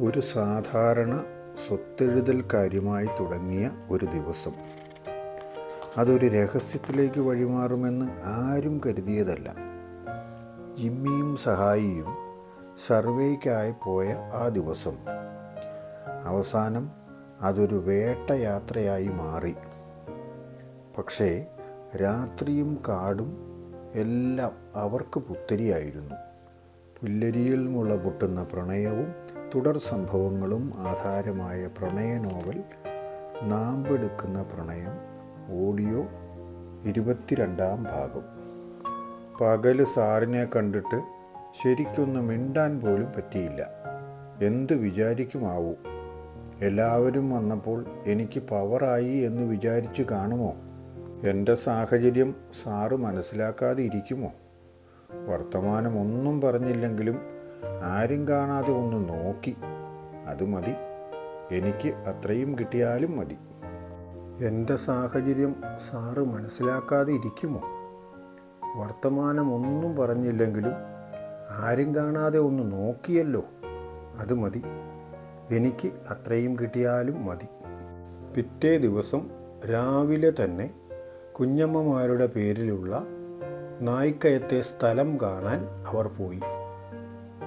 ഒരു സാധാരണ സ്വത്തെഴുതൽ കാര്യമായി തുടങ്ങിയ ഒരു ദിവസം അതൊരു രഹസ്യത്തിലേക്ക് വഴിമാറുമെന്ന് ആരും കരുതിയതല്ല. ജിമ്മിയും സഹായിയും സർവേയ്ക്കായി പോയ ആ ദിവസം അവസാനം അതൊരു വേട്ടയാത്രയായി മാറി. പക്ഷേ രാത്രിയും കാടും എല്ലാം അവർക്ക് പുത്തരിയായിരുന്നു. പുല്ലരിയിൽ മുളപൊട്ടുന്ന പ്രണയവും തുടർ സംഭവങ്ങളും ആധാരമായ പ്രണയ നോവൽ നാമ്പെടുക്കുന്ന പ്രണയം ഓഡിയോ 22-ാം ഭാഗം. പകല് സാറിനെ കണ്ടിട്ട് ശരിക്കൊന്ന് മിണ്ടാൻ പോലും പറ്റിയില്ല. എന്ത് വിചാരിക്കുമാവൂ? എല്ലാവരും വന്നപ്പോൾ എനിക്ക് പവറായി എന്ന് വിചാരിച്ചു കാണുമോ? എൻ്റെ സാഹചര്യം സാറ് മനസ്സിലാക്കാതെ ഇരിക്കുമോ? വർത്തമാനം ഒന്നും പറഞ്ഞില്ലെങ്കിലും ആരും കാണാതെ ഒന്ന് നോക്കി, അത് മതി. എനിക്ക് അത്രയും കിട്ടിയാലും മതി. എൻ്റെ സാഹചര്യം സാറ് മനസ്സിലാക്കാതെ ഇരിക്കുമോ? വർത്തമാനം ഒന്നും പറഞ്ഞില്ലെങ്കിലും ആരും കാണാതെ ഒന്ന് നോക്കിയല്ലോ, അത് മതി. എനിക്ക് അത്രയും കിട്ടിയാലും മതി. പിറ്റേ ദിവസം രാവിലെ തന്നെ കുഞ്ഞമ്മമാരുടെ പേരിലുള്ള നായ്ക്കയത്തെ സ്ഥലം കാണാൻ അവർ പോയി.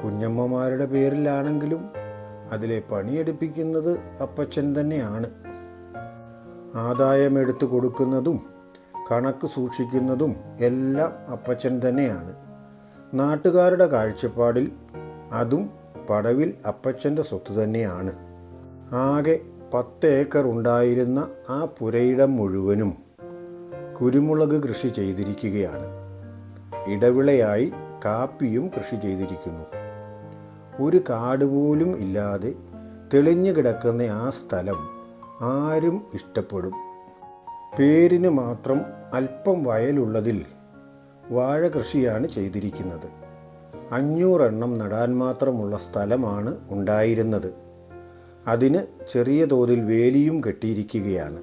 കുഞ്ഞമ്മമാരുടെ പേരിലാണെങ്കിലും അതിലെ പണിയെടുപ്പിക്കുന്നത് അപ്പച്ചൻ തന്നെയാണ്. ആദായമെടുത്തു കൊടുക്കുന്നതും കണക്ക് സൂക്ഷിക്കുന്നതും എല്ലാം അപ്പച്ചൻ തന്നെയാണ്. നാട്ടുകാരുടെ കാഴ്ചപ്പാടിൽ അതും പടവിൽ അപ്പച്ചൻ്റെ സ്വത്ത് തന്നെയാണ്. ആകെ 10 ഏക്കർ ഉണ്ടായിരുന്ന ആ പുരയിടം മുഴുവനും കുരുമുളക് കൃഷി ചെയ്തിരിക്കുകയാണ്. ഇടവിളയായി കാപ്പിയും കൃഷി ചെയ്തിരിക്കുന്നു. ഒരു കാട് പോലും ഇല്ലാതെ തെളിഞ്ഞു കിടക്കുന്ന ആ സ്ഥലം ആരും ഇഷ്ടപ്പെടും. പേരിന് മാത്രം അല്പം വയലുള്ളതിൽ വാഴ കൃഷിയാണ് ചെയ്തിരിക്കുന്നത്. 500 എണ്ണം നടാൻ മാത്രമുള്ള സ്ഥലമാണ് ഉണ്ടായിരുന്നത്. അതിന് ചെറിയ തോതിൽ വേലിയും കെട്ടിയിരിക്കുകയാണ്.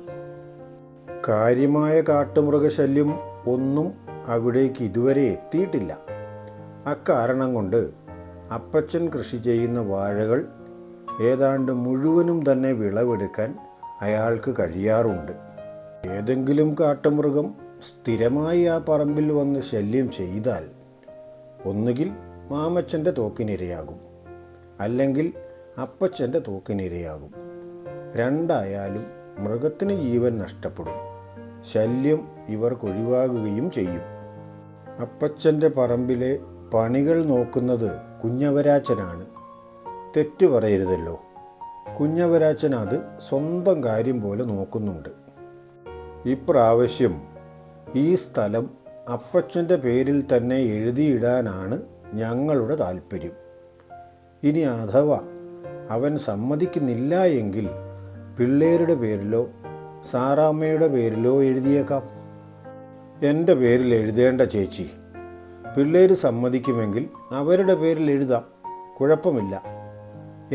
കാര്യമായ കാട്ടുമൃഗശല്യം ഒന്നും അവിടേക്ക് ഇതുവരെ എത്തിയിട്ടില്ല. അക്കാരണം കൊണ്ട് അപ്പച്ചൻ കൃഷി ചെയ്യുന്ന വാഴകൾ ഏതാണ്ട് മുഴുവനും തന്നെ വിളവെടുക്കാൻ അയാൾക്ക് കഴിയാറുണ്ട്. ഏതെങ്കിലും കാട്ടുമൃഗം സ്ഥിരമായി ആ പറമ്പിൽ വന്ന് ശല്യം ചെയ്താൽ ഒന്നുകിൽ മാമച്ചൻ്റെ തോക്കിനിരയാകും, അല്ലെങ്കിൽ അപ്പച്ചൻ്റെ തോക്കിനിരയാകും. രണ്ടായാലും മൃഗത്തിന് ജീവൻ നഷ്ടപ്പെടും. ശല്യം ഇവർക്കൊഴിവാകുകയും ചെയ്യും. അപ്പച്ചൻ്റെ പറമ്പിലെ പണികൾ നോക്കുന്നത് കുഞ്ഞവരാച്ചനാണ്. തെറ്റു പറയരുതല്ലോ. കുഞ്ഞവരാച്ചൻ അത് സ്വന്തം കാര്യം പോലെ നോക്കുന്നുണ്ട്. ഇപ്രാവശ്യം ഈ സ്ഥലം അപ്പച്ചൻ്റെ പേരിൽ തന്നെ എഴുതിയിടാനാണ് ഞങ്ങളുടെ താല്പര്യം. ഇനി അഥവാ അവൻ സമ്മതിക്കുന്നില്ല എങ്കിൽ പിള്ളേരുടെ പേരിലോ സാറാമ്മയുടെ പേരിലോ എഴുതിയേക്കാം. എൻ്റെ പേരിൽ എഴുതേണ്ട ചേച്ചി. പിള്ളേർ സമ്മതിക്കുമെങ്കിൽ അവരുടെ പേരിൽ എഴുതാം, കുഴപ്പമില്ല.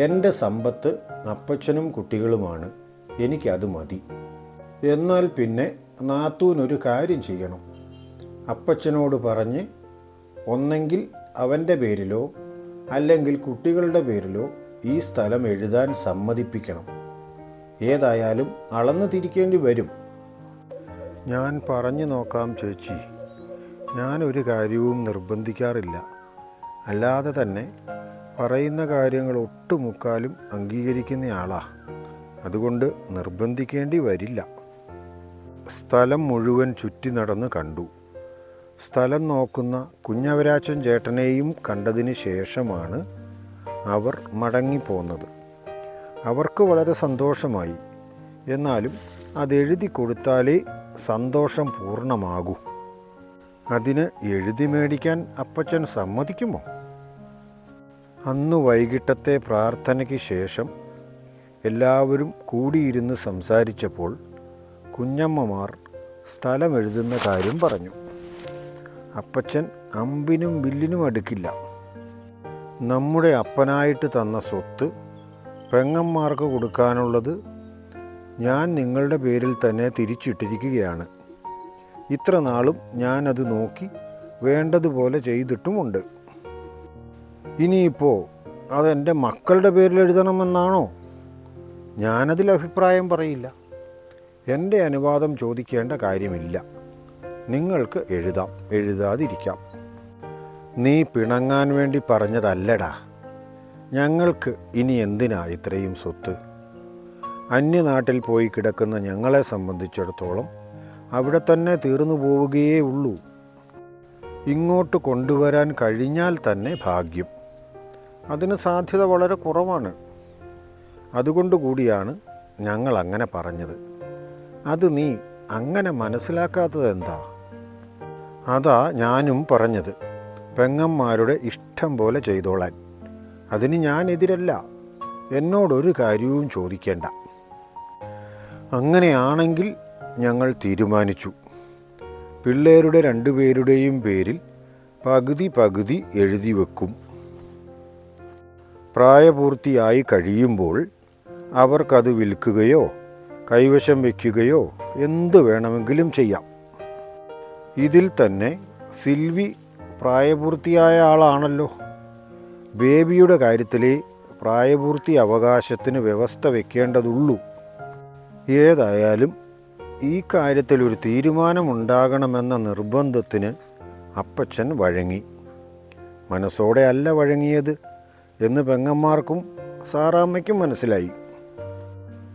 എൻ്റെ സമ്പത്ത് അപ്പച്ചനും കുട്ടികളുമാണ്, എനിക്കത് മതി. എന്നാൽ പിന്നെ നാത്തൂനൊരു കാര്യം ചെയ്യണം. അപ്പച്ചനോട് പറഞ്ഞ് ഒന്നെങ്കിൽ അവൻ്റെ പേരിലോ അല്ലെങ്കിൽ കുട്ടികളുടെ പേരിലോ ഈ സ്ഥലം എഴുതാൻ സമ്മതിപ്പിക്കണം. ഏതായാലും അളന്നു തിരിക്കേണ്ടി വരും. ഞാൻ പറഞ്ഞു നോക്കാം ചേച്ചി. ഞാനൊരു കാര്യവും നിർബന്ധിക്കാറില്ല. അല്ലാതെ തന്നെ പറയുന്ന കാര്യങ്ങൾ ഒട്ടുമുക്കാലും അംഗീകരിക്കുന്നയാളാ. അതുകൊണ്ട് നിർബന്ധിക്കേണ്ടി വരില്ല. സ്ഥലം മുഴുവൻ ചുറ്റി നടന്ന് കണ്ടു. സ്ഥലം നോക്കുന്ന കുഞ്ഞവരാച്ചൻ ചേട്ടനെയും കണ്ടതിന് ശേഷമാണ് അവർ മടങ്ങിപ്പോന്നത്. അവർക്ക് വളരെ സന്തോഷമായി. എന്നാലും അതെഴുതി കൊടുത്താലേ സന്തോഷം പൂർണ്ണമാകൂ. അതിന് എഴുതി മേടിക്കാൻ അപ്പച്ചൻ സമ്മതിക്കുമോ? അന്ന് വൈകിട്ടത്തെ പ്രാർത്ഥനയ്ക്ക് ശേഷം എല്ലാവരും കൂടിയിരുന്ന് സംസാരിച്ചപ്പോൾ കുഞ്ഞമ്മമാർ സ്ഥലം എഴുതുന്ന കാര്യം പറഞ്ഞു. അപ്പച്ചൻ അമ്പിനും വില്ലിനും അടുക്കില്ല. നമ്മുടെ അപ്പനായിട്ട് തന്ന സ്വത്ത് പെങ്ങന്മാർക്ക് കൊടുക്കാനുള്ളത് ഞാൻ നിങ്ങളുടെ പേരിൽ തന്നെ തിരിച്ചിട്ടിരിക്കുകയാണ്. ഇത്ര നാളും ഞാനത് നോക്കി വേണ്ടതുപോലെ ചെയ്തിട്ടുമുണ്ട്. ഇനിയിപ്പോൾ അതെൻ്റെ മക്കളുടെ പേരിൽ എഴുതണമെന്നാണോ? ഞാനതിൽ അഭിപ്രായം പറയില്ല. എൻ്റെ അനുവാദം ചോദിക്കേണ്ട കാര്യമില്ല. നിങ്ങൾക്ക് എഴുതാം, എഴുതാതിരിക്കാം. നീ പിണങ്ങാൻ വേണ്ടി പറഞ്ഞതല്ലടാ. ഞങ്ങൾക്ക് ഇനി എന്തിനാ ഇത്രയും സ്വത്ത്? അന്യനാട്ടിൽ പോയി കിടക്കുന്ന ഞങ്ങളെ സംബന്ധിച്ചിടത്തോളം അവിടെ തന്നെ തീർന്നു പോവുകയേ ഉള്ളൂ. ഇങ്ങോട്ട് കൊണ്ടുവരാൻ കഴിഞ്ഞാൽ തന്നെ ഭാഗ്യം. അതിന് സാധ്യത വളരെ കുറവാണ്. അതുകൊണ്ടുകൂടിയാണ് ഞങ്ങൾ അങ്ങനെ പറഞ്ഞത്. അത് നീ അങ്ങനെ മനസ്സിലാക്കാത്തത് എന്താ? അതാ ഞാനും പറഞ്ഞത്, പെങ്ങന്മാരുടെ ഇഷ്ടം പോലെ ചെയ്തോളാൻ. അതിന് ഞാൻ എതിരല്ല. എന്നോടൊരു കാര്യവും ചോദിക്കേണ്ട. അങ്ങനെയാണെങ്കിൽ ഞങ്ങൾ തീരുമാനിച്ചു, പിള്ളേരുടെ രണ്ടുപേരുടെയും പേരിൽ പകുതി പകുതി എഴുതി വെക്കും. പ്രായപൂർത്തിയായി കഴിയുമ്പോൾ അവർക്കത് വിൽക്കുകയോ കൈവശം വയ്ക്കുകയോ എന്തു വേണമെങ്കിലും ചെയ്യാം. ഇതിൽ തന്നെ സിൽവി പ്രായപൂർത്തിയായ ആളാണല്ലോ. ബേബിയുടെ കാര്യത്തിലേ പ്രായപൂർത്തി അവകാശത്തിന് വ്യവസ്ഥ വയ്ക്കേണ്ടതുള്ളൂ. ഏതായാലും ഈ കാര്യത്തിൽ ഒരു തീരുമാനമുണ്ടാകണമെന്ന നിർബന്ധത്തിന് അപ്പച്ചൻ വഴങ്ങി. മനസ്സോടെ അല്ല വഴങ്ങിയത് എന്ന് പെങ്ങന്മാർക്കും സാറാമ്മയ്ക്കും മനസ്സിലായി.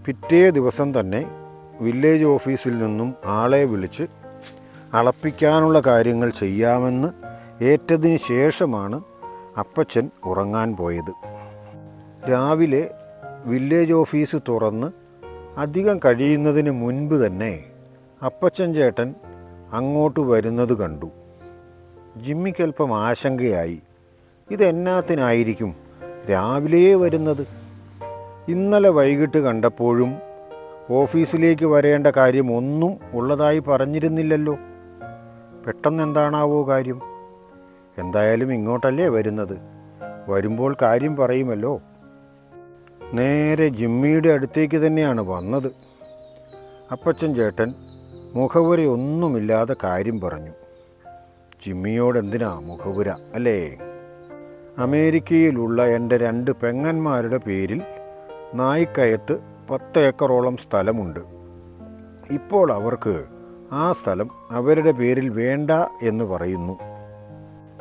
പിറ്റേ ദിവസം തന്നെ വില്ലേജ് ഓഫീസിൽ നിന്നും ആളെ വിളിച്ച് അളപ്പിക്കാനുള്ള കാര്യങ്ങൾ ചെയ്യാമെന്ന് ഏറ്റതിന് ശേഷമാണ് അപ്പച്ചൻ ഉറങ്ങാൻ പോയത്. രാവിലെ വില്ലേജ് ഓഫീസ് തുറന്ന് അധികം കഴിയുന്നതിന് മുൻപ് തന്നെ അപ്പച്ചൻ ചേട്ടൻ അങ്ങോട്ട് വരുന്നത് കണ്ടു. ജിമ്മിക്കൽപ്പം ആശങ്കയായി. ഇതെന്നാത്തിനായിരിക്കും രാവിലെ വരുന്നത്? ഇന്നലെ വൈകിട്ട് കണ്ടപ്പോഴും ഓഫീസിലേക്ക് വരേണ്ട കാര്യം ഒന്നും ഉള്ളതായി പറഞ്ഞിരുന്നില്ലല്ലോ. പെട്ടെന്നെന്താണാവോ കാര്യം? എന്തായാലും ഇങ്ങോട്ടല്ലേ വരുന്നത്. വരുമ്പോൾ കാര്യം പറയുമല്ലോ. നേരെ ജിമ്മിയുടെ അടുത്തേക്ക് തന്നെയാണ് വന്നത്. അപ്പച്ചൻ ചേട്ടൻ മുഖവുരയൊന്നുമില്ലാതെ കാര്യം പറഞ്ഞു. ജിമ്മിയോടെന്തിനാ മുഖവുര അല്ലേ? അമേരിക്കയിലുള്ള എൻ്റെ 2 പെങ്ങന്മാരുടെ പേരിൽ നായിക്കയത്ത് 10 ഏക്കറോളം സ്ഥലമുണ്ട്. ഇപ്പോൾ അവർക്ക് ആ സ്ഥലം അവരുടെ പേരിൽ വേണ്ട എന്ന് പറയുന്നു.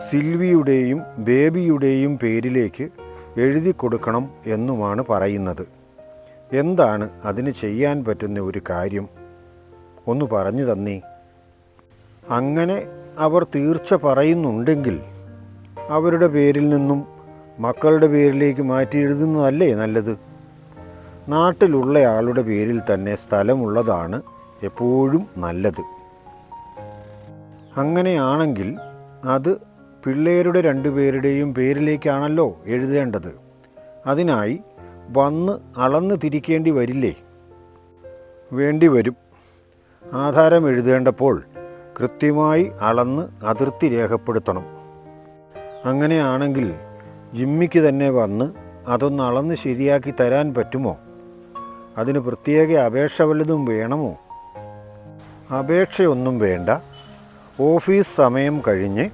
സിൽവിയുടെയും ബേബിയുടെയും പേരിലേക്ക് എഴുതി കൊടുക്കണം എന്നുമാണ് പറയുന്നത്. എന്താണ് അതിന് ചെയ്യാൻ പറ്റുന്ന ഒരു കാര്യം? ഒന്ന് പറഞ്ഞു തന്നേ. അങ്ങനെ അവർ തീർച്ച പറയുന്നുണ്ടെങ്കിൽ അവരുടെ പേരിൽ നിന്നും മക്കളുടെ പേരിലേക്ക് മാറ്റി എഴുതുന്നതല്ലേ നല്ലത്? നാട്ടിലുള്ള ആളുടെ പേരിൽ തന്നെ സ്ഥലമുള്ളതാണ് എപ്പോഴും നല്ലത്. അങ്ങനെയാണെങ്കിൽ അത് പിള്ളേരുടെ 2 പേരുടെയും പേരിലേക്കാണല്ലോ എഴുതേണ്ടത്. അതിനായി വന്ന് അളന്ന് തിരിക്കേണ്ടി വരില്ലേ? വേണ്ടി വരും. ആധാരം എഴുതേണ്ടപ്പോൾ കൃത്യമായി അളന്ന് അതിർത്തി രേഖപ്പെടുത്തണം. അങ്ങനെയാണെങ്കിൽ ജിമ്മിക്ക് തന്നെ വന്ന് അതൊന്ന് അളന്ന് ശരിയാക്കി തരാൻ പറ്റുമോ? അതിന് പ്രത്യേക അപേക്ഷ വല്ലതും വേണമോ? അപേക്ഷയൊന്നും വേണ്ട. ഓഫീസ് സമയം കഴിഞ്ഞ്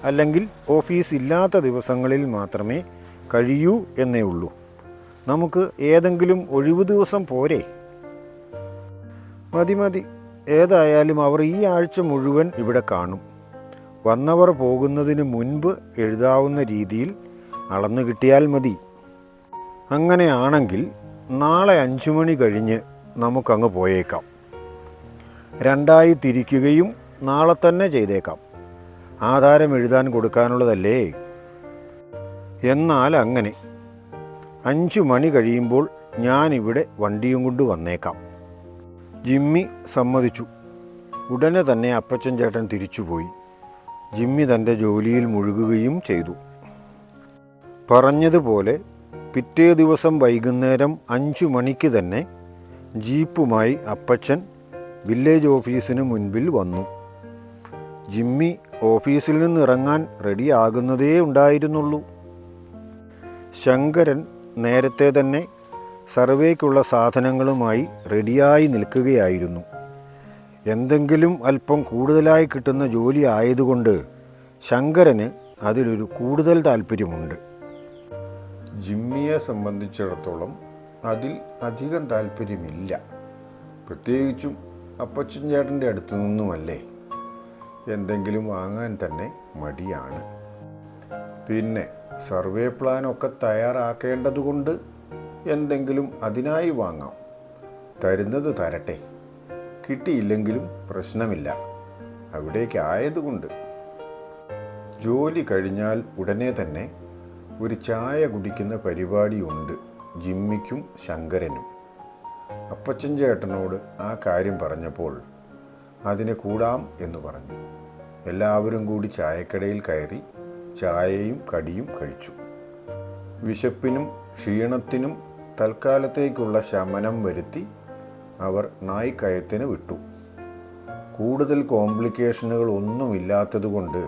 അല്ലെങ്കിൽ ഓഫീസ് ഇല്ലാത്ത ദിവസങ്ങളിൽ മാത്രമേ കഴിയൂ എന്നേ ഉള്ളൂ. നമുക്ക് ഏതെങ്കിലും ഒഴിവു ദിവസം പോരെ? മതി. ഏതായാലും അവർ ഈ ആഴ്ച മുഴുവൻ ഇവിടെ കാണും. വന്നവർ പോകുന്നതിന് മുൻപ് എഴുതാവുന്ന രീതിയിൽ അളന്നു കിട്ടിയാൽ മതി. അങ്ങനെയാണെങ്കിൽ നാളെ 5 മണി കഴിഞ്ഞ് നമുക്കങ്ങ് പോയേക്കാം. 2 തിരിക്കുകയും നാളെ തന്നെ ചെയ്തേക്കാം. ആധാരം എഴുതാൻ കൊടുക്കാനുള്ളതല്ലേ. എന്നാൽ അങ്ങനെ 5 മണി കഴിയുമ്പോൾ ഞാനിവിടെ വണ്ടിയും കൊണ്ട് വന്നേക്കാം. ജിമ്മി സമ്മതിച്ചു. ഉടനെ തന്നെ അപ്പച്ചൻ ചേട്ടൻ തിരിച്ചുപോയി. ജിമ്മി തൻ്റെ ജോലിയിൽ മുഴുകുകയും ചെയ്തു. പറഞ്ഞതുപോലെ പിറ്റേ ദിവസം വൈകുന്നേരം 5 മണിക്ക് തന്നെ ജീപ്പുമായി അപ്പച്ചൻ വില്ലേജ് ഓഫീസിന് മുൻപിൽ വന്നു. ജിമ്മി ഓഫീസിൽ നിന്ന് ഇറങ്ങാൻ റെഡിയാകുന്നതേ ഉണ്ടായിരുന്നുള്ളൂ. ശങ്കരൻ നേരത്തെ തന്നെ സർവേക്കുള്ള സാധനങ്ങളുമായി റെഡിയായി നിൽക്കുകയായിരുന്നു. എന്തെങ്കിലും അല്പം കൂടുതലായി കിട്ടുന്ന ജോലി ആയതുകൊണ്ട് ശങ്കരന് അതിലൊരു കൂടുതൽ താല്പര്യമുണ്ട്. ജിമ്മിയെ സംബന്ധിച്ചിടത്തോളം അതിൽ അധികം താല്പര്യമില്ല. പ്രത്യേകിച്ചും അപ്പച്ചൻ ചേട്ടൻ്റെ അടുത്തു നിന്നുമല്ലേ. എന്തെങ്കിലും വാങ്ങാൻ തന്നെ മടിയാണ്. പിന്നെ സർവേ പ്ലാനൊക്കെ തയ്യാറാക്കേണ്ടതുകൊണ്ട് എന്തെങ്കിലും അതിനായി വാങ്ങാം. തരുന്നത് തരട്ടെ, കിട്ടിയില്ലെങ്കിലും പ്രശ്നമില്ല, അവിടേക്കായതുകൊണ്ട്. ജോലി കഴിഞ്ഞാൽ ഉടനെ തന്നെ ഒരു ചായ കുടിക്കുന്ന പരിപാടിയുണ്ട് ജിമ്മിക്കും ശങ്കരനും. അപ്പച്ചൻ ചേട്ടനോട് ആ കാര്യം പറഞ്ഞപ്പോൾ അതിന് കൂടാം എന്ന് പറഞ്ഞു. എല്ലാവരും കൂടി ചായക്കടയിൽ കയറി ചായയും കടിയും കഴിച്ചു. വിശപ്പിനും ക്ഷീണത്തിനും തൽക്കാലത്തേക്കുള്ള ശമനം വരുത്തി അവർ നായ്ക്കയത്തിന് വിട്ടു. കൂടുതൽ കോംപ്ലിക്കേഷനുകൾ ഒന്നുമില്ലാത്തതുകൊണ്ട്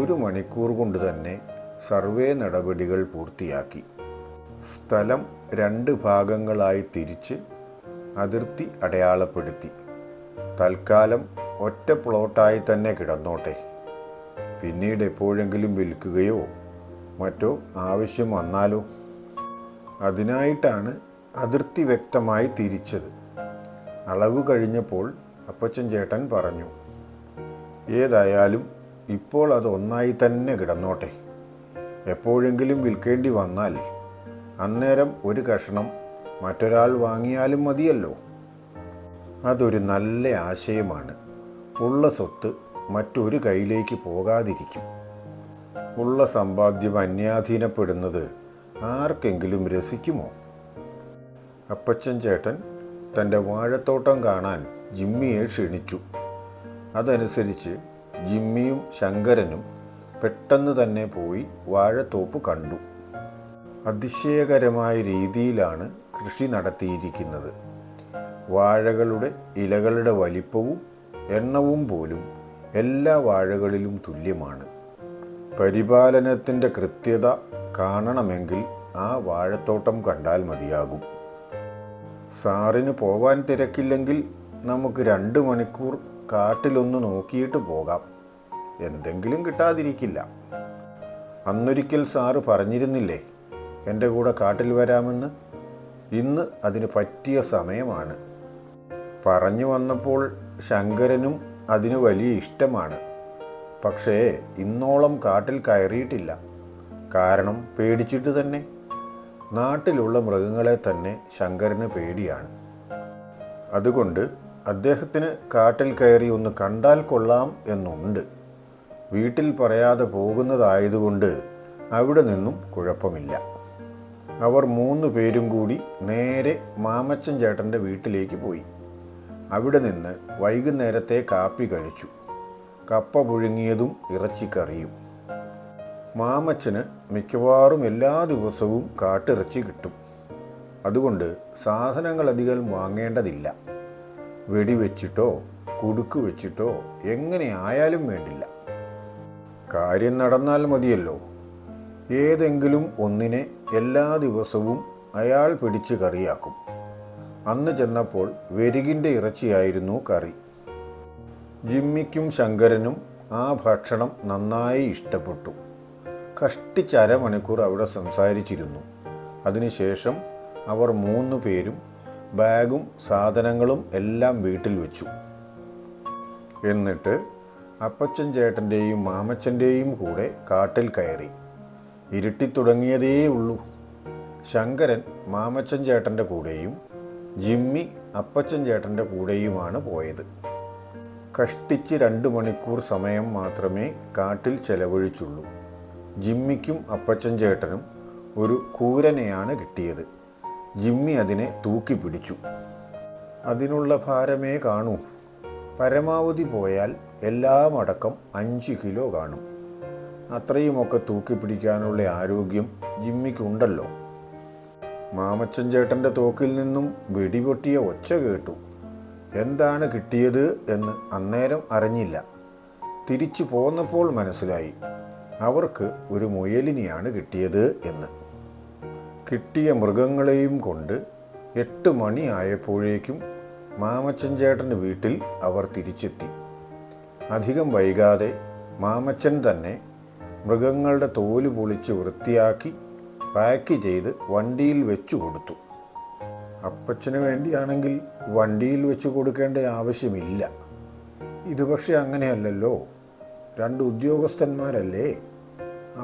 1 മണിക്കൂർ കൊണ്ട് തന്നെ സർവേ നടപടികൾ പൂർത്തിയാക്കി. സ്ഥലം 2 ഭാഗങ്ങളായി തിരിച്ച് അതിർത്തി അടയാളപ്പെടുത്തി. തൽക്കാലം ഒറ്റ പ്ലോട്ടായി തന്നെ കിടന്നോട്ടെ, പിന്നീട് എപ്പോഴെങ്കിലും വിൽക്കുകയോ മറ്റോ ആവശ്യം വന്നാലോ. അതിനായിട്ടാണ് അതിർത്തി വ്യക്തമായി തിരിച്ചത്. അളവ് കഴിഞ്ഞപ്പോൾ അപ്പച്ചൻ ചേട്ടൻ പറഞ്ഞു, ഏതായാലും ഇപ്പോൾ അത് ഒന്നായി തന്നെ കിടന്നോട്ടെ. എപ്പോഴെങ്കിലും വിൽക്കേണ്ടി വന്നാൽ അന്നേരം ഒരു കഷണം മറ്റൊരാൾ വാങ്ങിയാലും മതിയല്ലോ. അതൊരു നല്ല ആശയമാണ്. ഉള്ള സ്വത്ത് മറ്റൊരു കയ്യിലേക്ക് പോകാതിരിക്കും. ഉള്ള സമ്പാദ്യം അന്യാധീനപ്പെടുന്നത് ആർക്കെങ്കിലും രസിക്കുമോ? അപ്പച്ചൻ ചേട്ടൻ തൻ്റെ വാഴത്തോട്ടം കാണാൻ ജിമ്മിയെ ക്ഷണിച്ചു. അതനുസരിച്ച് ജിമ്മിയും ശങ്കരനും പെട്ടെന്ന് തന്നെ പോയി വാഴത്തോപ്പ് കണ്ടു. അതിശയകരമായ രീതിയിലാണ് കൃഷി നടത്തിയിരിക്കുന്നത്. വാഴകളുടെ ഇലകളുടെ വലിപ്പവും എണ്ണവും പോലും എല്ലാ വാഴകളിലും തുല്യമാണ്. പരിപാലനത്തിൻ്റെ കൃത്യത കാണണമെങ്കിൽ ആ വാഴത്തോട്ടം കണ്ടാൽ മതിയാകും. സാറിന് പോവാൻ തിരക്കില്ലെങ്കിൽ നമുക്ക് 2 മണിക്കൂർ കാട്ടിലൊന്ന് നോക്കിയിട്ട് പോകാം. എന്തെങ്കിലും കിട്ടാതിരിക്കില്ല. അന്നൊരിക്കൽ സാറ് പറഞ്ഞിരുന്നില്ലേ എൻ്റെ കൂടെ കാട്ടിൽ വരാമെന്ന്? ഇന്ന് അതിന് പറ്റിയ സമയമാണ്. പറഞ്ഞു വന്നപ്പോൾ ശങ്കരനും അതിന് വലിയ ഇഷ്ടമാണ്. പക്ഷേ ഇന്നോളം കാട്ടിൽ കയറിയിട്ടില്ല. കാരണം പേടിച്ചിട്ട് തന്നെ. നാട്ടിലുള്ള മൃഗങ്ങളെ തന്നെ ശങ്കരന് പേടിയാണ്. അതുകൊണ്ട് അദ്ദേഹത്തിന് കാട്ടിൽ കയറി ഒന്ന് കണ്ടാൽ കൊള്ളാം എന്നുണ്ട്. വീട്ടിൽ പറയാതെ പോകുന്നതായതുകൊണ്ട് അവിടെ നിന്നും കുഴപ്പമില്ല. അവർ 3 പേരും കൂടി നേരെ മാമച്ചൻ ചേട്ടൻ്റെ വീട്ടിലേക്ക് പോയി. അവിടെ നിന്ന് വൈകുന്നേരത്തെ കാപ്പി കഴിച്ചു. കപ്പ പുഴുങ്ങിയതും ഇറച്ചിക്കറിയും. മാമച്ചന് മിക്കവാറും എല്ലാ ദിവസവും കാട്ടിറച്ചി കിട്ടും. അതുകൊണ്ട് സാധനങ്ങളധികം വാങ്ങേണ്ടതില്ല. വെടിവെച്ചിട്ടോ കുടുക്ക് വെച്ചിട്ടോ എങ്ങനെ ആയാലും വേണ്ടില്ല. കാര്യം നടന്നാൽ മതിയല്ലോ. ഏതെങ്കിലും ഒന്നിനെ എല്ലാ ദിവസവും അയാൾ പിടിച്ച് കറിയാക്കും. അന്ന് ചെന്നപ്പോൾ വെരുകിൻ്റെ ഇറച്ചിയായിരുന്നു കറി. ജിമ്മിക്കും ശങ്കരനും ആ ഭക്ഷണം നന്നായി ഇഷ്ടപ്പെട്ടു. കഷ്ടിച്ച് 1/2 മണിക്കൂർ അവിടെ സംസാരിച്ചിരുന്നു. അതിനുശേഷം അവർ 3 പേരും ബാഗും സാധനങ്ങളും എല്ലാം വീട്ടിൽ വെച്ചു. എന്നിട്ട് അപ്പച്ചൻ ചേട്ടൻ്റെയും മാമച്ചൻ്റെയും കൂടെ കാട്ടിൽ കയറി. ഇരുട്ടിത്തുടങ്ങിയതേ ഉള്ളൂ. ശങ്കരൻ മാമച്ചൻ ചേട്ടൻ്റെ കൂടെയും ജിമ്മി അപ്പച്ചൻ ചേട്ടൻ്റെ കൂടെയുമാണ് പോയത്. കഷ്ടിച്ച് 2 മണിക്കൂർ സമയം മാത്രമേ കാട്ടിൽ ചെലവഴിച്ചുള്ളൂ. ജിമ്മിക്കും അപ്പച്ചൻ ചേട്ടനും ഒരു കൂരനെയാണ് കിട്ടിയത്. ജിമ്മി അതിനെ തൂക്കി പിടിച്ചു. അതിനുള്ള ഭാരമേ കാണൂ. പരമാവധി പോയാൽ എല്ലാം അടക്കം 5 കിലോ കാണും. അത്രയുമൊക്കെ തൂക്കി പിടിക്കാനുള്ള ആരോഗ്യം ജിമ്മിക്കുണ്ടല്ലോ. മാമച്ചൻ ചേട്ടൻ്റെ തോക്കിൽ നിന്നും വെടിപൊട്ടിയ ഒച്ച കേട്ടു. എന്താണ് കിട്ടിയത് എന്ന് അന്നേരം അറിഞ്ഞില്ല. തിരിച്ചു പോന്നപ്പോൾ മനസ്സിലായി അവർക്ക് ഒരു മുയലിനെയാണ് കിട്ടിയത് എന്ന്. കിട്ടിയ മൃഗങ്ങളെയും കൊണ്ട് 8 മണി ആയപ്പോഴേക്കും മാമച്ചൻ ചേട്ടൻ്റെ വീട്ടിൽ അവർ തിരിച്ചെത്തി. അധികം വൈകാതെ മാമച്ചൻ തന്നെ മൃഗങ്ങളുടെ തോല് പൊളിച്ച് വൃത്തിയാക്കി പാക്ക് ചെയ്ത് വണ്ടിയിൽ വെച്ചു കൊടുത്തു. അപ്പച്ചന് വേണ്ടിയാണെങ്കിൽ വണ്ടിയിൽ വെച്ച് കൊടുക്കേണ്ട ആവശ്യമില്ല. ഇത് പക്ഷെ അങ്ങനെയല്ലല്ലോ. 2 ഉദ്യോഗസ്ഥന്മാരല്ലേ,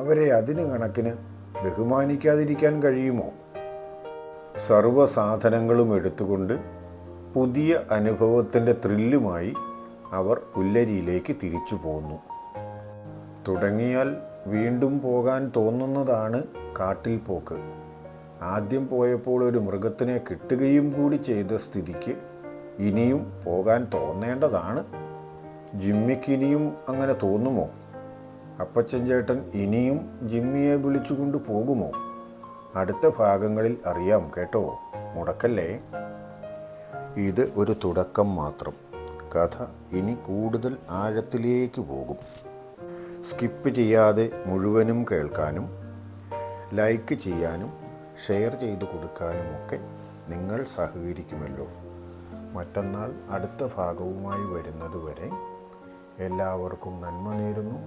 അവരെ അതിന് കണക്കിന് ബഹുമാനിക്കാതിരിക്കാൻ കഴിയുമോ? സർവ്വസാധനങ്ങളും എടുത്തുകൊണ്ട് പുതിയ അനുഭവത്തിൻ്റെ ത്രില്ലുമായി അവർ പുല്ലരിയിലേക്ക് തിരിച്ചു പോന്നു. തുടങ്ങിയാൽ വീണ്ടും പോകാൻ തോന്നുന്നതാണ് കാട്ടിൽ പോക്ക്. ആദ്യം പോയപ്പോൾ ഒരു മൃഗത്തിനെ കിട്ടുകയും കൂടി ചെയ്ത സ്ഥിതിക്ക് ഇനിയും പോകാൻ തോന്നേണ്ടതാണ്. ജിമ്മിക്ക് ഇനിയും അങ്ങനെ തോന്നുമോ? അപ്പച്ചൻ ചേട്ടൻ ഇനിയും ജിമ്മിയെ വിളിച്ചുകൊണ്ട് പോകുമോ? അടുത്ത ഭാഗങ്ങളിൽ അറിയാം കേട്ടോ. മുടക്കല്ലേ. ഇത് ഒരു തുടക്കം മാത്രം. കഥ ഇനി കൂടുതൽ ആഴത്തിലേക്ക് പോകും. സ്കിപ്പ് ചെയ്യാതെ മുഴുവനും കേൾക്കാനും ലൈക്ക് ചെയ്യാനും ഷെയർ ചെയ്തു കൊടുക്കാനുമൊക്കെ നിങ്ങൾ സഹകരിക്കുമല്ലോ. മറ്റന്നാൾ അടുത്ത ഭാഗവുമായി വരുന്നതുവരെ എല്ലാവർക്കും നന്മ നേരുന്നു.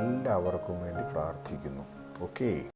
എല്ലാവർക്കും വേണ്ടി പ്രാർത്ഥിക്കുന്നു. ഓക്കേ.